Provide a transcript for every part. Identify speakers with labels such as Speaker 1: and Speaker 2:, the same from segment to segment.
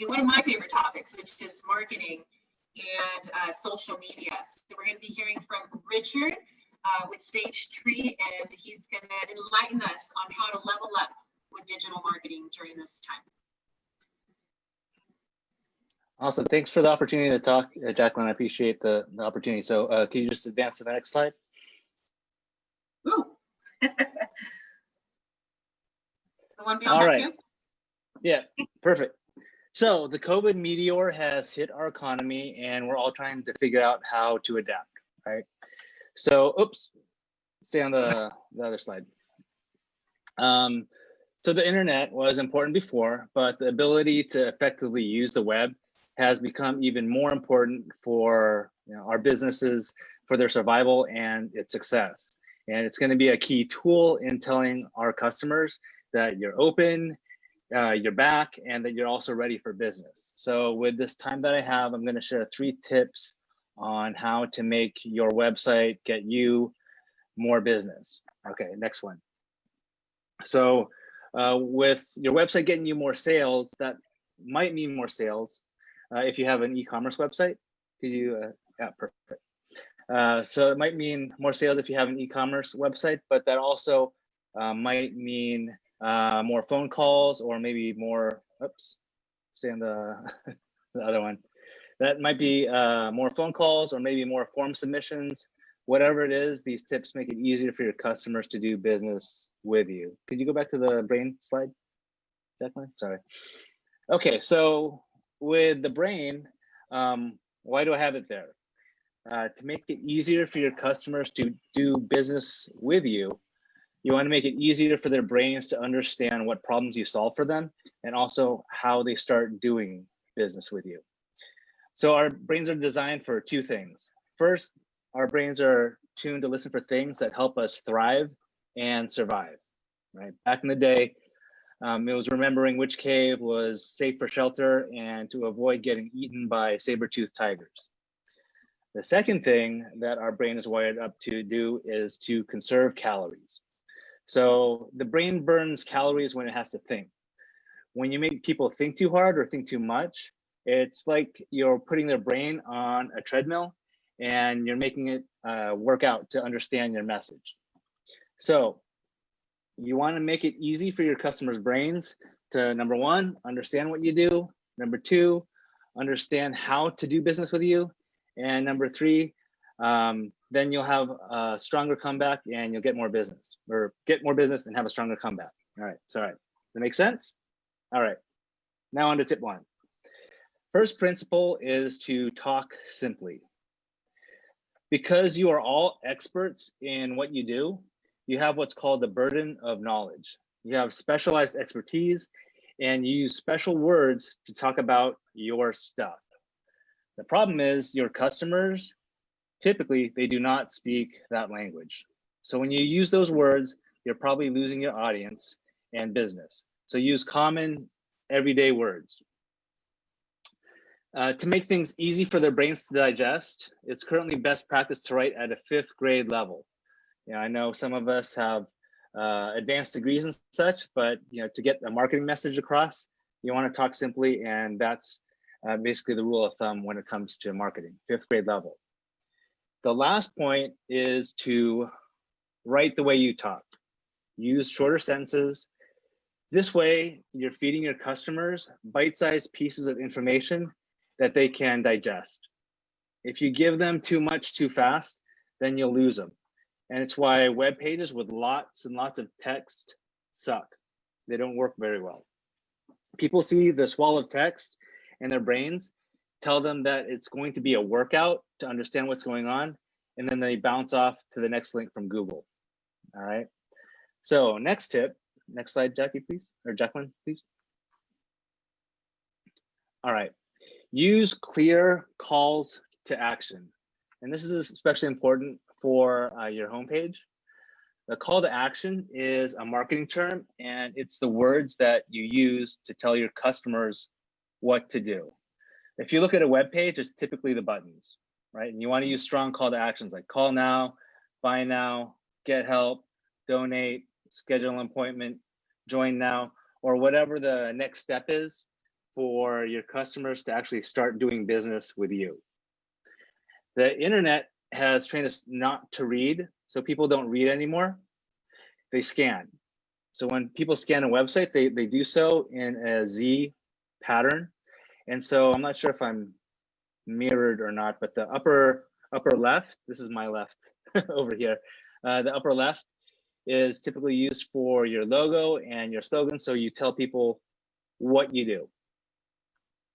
Speaker 1: one of my favorite topics, which is marketing and social media. So we're going to be hearing from Richard with Sage Tree, and he's going to enlighten us on how to level up with digital marketing during this time.
Speaker 2: Awesome. Thanks for the opportunity to talk, Jacqueline. I appreciate the opportunity. So can you just advance to the next slide?
Speaker 1: Ooh. The one beyond that too?
Speaker 2: Yeah, perfect. So the COVID meteor has hit our economy, and we're all trying to figure out how to adapt, right? So, oops, stay on the other slide. So the internet was important before, but the ability to effectively use the web has become even more important for our businesses, for their survival and its success. And it's going to be a key tool in telling our customers that you're open, you're back, and that you're also ready for business. So with this time that I have, I'm going to share 3 tips on how to make your website get you more business. Okay, next one. So with your website getting you more sales, that might mean more sales if you have an e-commerce website. Could you, yeah, perfect. So it might mean more sales if you have an e-commerce website, but that also might mean more phone calls, or maybe more, oops, stay on the, the other one. That might be more phone calls, or maybe more form submissions. Whatever it is, these tips make it easier for your customers to do business with you. Could you go back to the brain slide, Jacqueline? Sorry. Okay, so with the brain, why do I have it there? To make it easier for your customers to do business with you, you want to make it easier for their brains to understand what problems you solve for them, and also how they start doing business with you. So our brains are designed for 2 things. First, our brains are tuned to listen for things that help us thrive and survive, right? Back in the day, it was remembering which cave was safe for shelter and to avoid getting eaten by saber-toothed tigers. The second thing that our brain is wired up to do is to conserve calories. So the brain burns calories when it has to think. When you make people think too hard or think too much, it's like you're putting their brain on a treadmill and you're making it work out to understand your message. So you want to make it easy for your customers' brains to, number 1, understand what you do. Number 2, understand how to do business with you. And number 3, then you'll have a stronger comeback and you'll get more business, or get more business and have a stronger comeback. All right, so all right, that makes sense? All right, now on to tip 1. First principle is to talk simply. Because you are all experts in what you do, you have what's called the burden of knowledge. You have specialized expertise, and you use special words to talk about your stuff. The problem is your customers, typically, they do not speak that language. So when you use those words, you're probably losing your audience and business. So use common, everyday words. To make things easy for their brains to digest, it's currently best practice to write at a 5th grade level. I know some of us have advanced degrees and such, but to get a marketing message across, you want to talk simply, and that's basically the rule of thumb when it comes to marketing, 5th grade level. The last point is to write the way you talk. Use shorter sentences. This way, you're feeding your customers bite-sized pieces of information that they can digest. If you give them too much too fast, then you'll lose them. And it's why web pages with lots and lots of text suck. They don't work very well. People see this wall of text and their brains tell them that it's going to be a workout to understand what's going on, and then they bounce off to the next link from Google. All right. So next tip, next slide, Jackie, please, or Jacqueline, please. All right. Use clear calls to action. And this is especially important for your homepage. The call to action is a marketing term, and it's the words that you use to tell your customers what to do. If you look at a web page, it's typically the buttons, right? And you want to use strong call to actions like call now, buy now, get help, donate, schedule an appointment, join now, or whatever the next step is. for your customers to actually start doing business with you. The internet has trained us not to read, so people don't read anymore. They scan. So when people scan a website, they do so in a Z pattern. And so I'm not sure if I'm mirrored or not, but the upper left, this is my left over here, the upper left is typically used for your logo and your slogan, so you tell people what you do.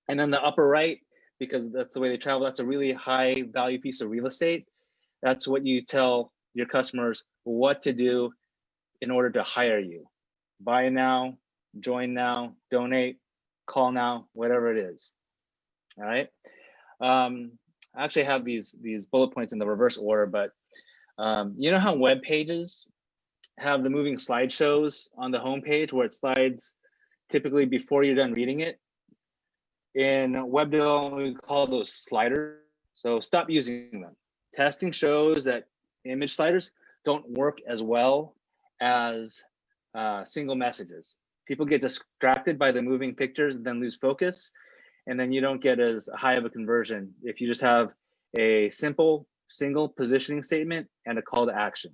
Speaker 2: And then the upper right, because that's the way they travel, that's a really high value piece of real estate. That's what you tell your customers what to do in order to hire you. Buy now, join now, donate, call now, whatever it is. All right. I actually have these bullet points in the reverse order, but you know how web pages have the moving slideshows on the home page where it slides typically before you're done reading it? In web development, we call those sliders. So stop using them. Testing shows that image sliders don't work as well as single messages. People get distracted by the moving pictures and then lose focus. And then you don't get as high of a conversion if you just have a simple single positioning statement and a call to action.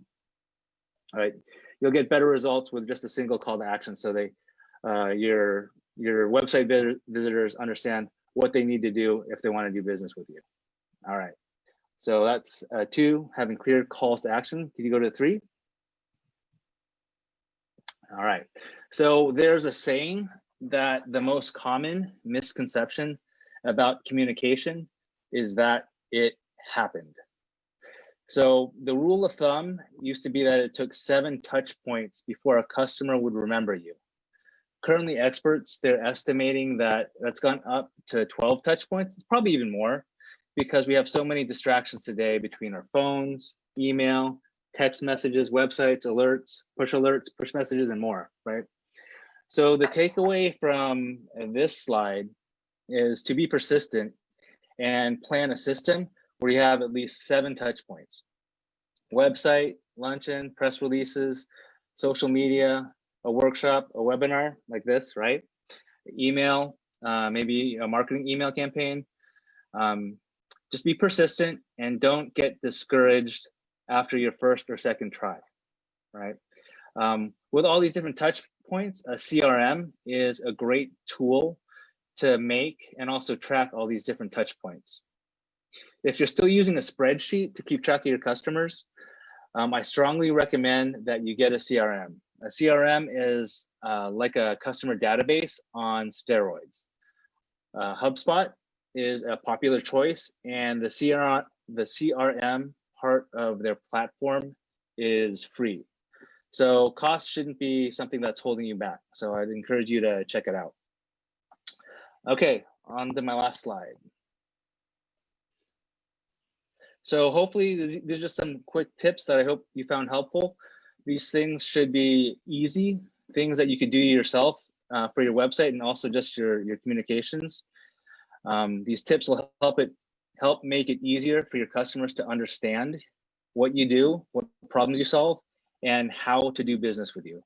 Speaker 2: All right, you'll get better results with just a single call to action, so they your website visitors understand what they need to do if they want to do business with you. All right, so that's 2, having clear calls to action. Can you go to 3? All right, so there's a saying that the most common misconception about communication is that it happened. So the rule of thumb used to be that it took 7 touch points before a customer would remember you. Currently, experts, they're estimating that that's gone up to 12 touch points. It's probably even more because we have so many distractions today between our phones, email, text messages, websites, alerts, push messages, and more, right? So the takeaway from this slide is to be persistent and plan a system where you have at least 7 touch points: website, luncheon, press releases, social media, a workshop, a webinar like this, right? Email, maybe a marketing email campaign. Just be persistent and don't get discouraged after your first or second try, right? With all these different touch points, a CRM is a great tool to make and also track all these different touch points. If you're still using a spreadsheet to keep track of your customers, I strongly recommend that you get a CRM. A CRM is like a customer database on steroids. HubSpot is a popular choice, and the CRM part of their platform is free. So cost shouldn't be something that's holding you back. So I'd encourage you to check it out. Okay, on to my last slide. So hopefully these are just some quick tips that I hope you found helpful. These things should be easy, things that you could do yourself for your website and also just your communications. These tips will help make it easier for your customers to understand what you do, what problems you solve, and how to do business with you.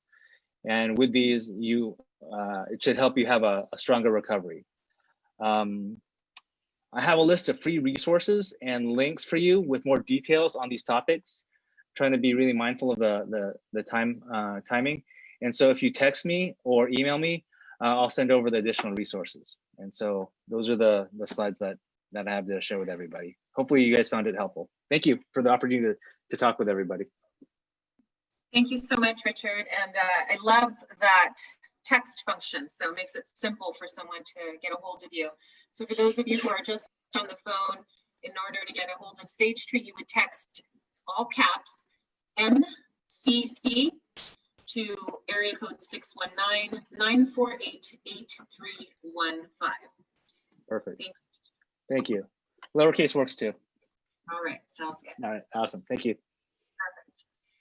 Speaker 2: And with these, it should help you have a stronger recovery. I have a list of free resources and links for you with more details on these topics. I'm trying to be really mindful of the timing. And so if you text me or email me, I'll send over the additional resources. And so those are the slides that I have to share with everybody. Hopefully you guys found it helpful. Thank you for the opportunity to talk with everybody.
Speaker 1: Thank you so much, Richard. And I love that text function, so it makes it simple for someone to get a hold of you. So for those of you who are just on the phone, in order to get a hold of Sage Tree, you would text all caps NCC to area code 619-948-8315.
Speaker 2: Perfect. Thank you. Lowercase works too.
Speaker 1: All right, sounds good.
Speaker 2: All right, awesome. Thank you.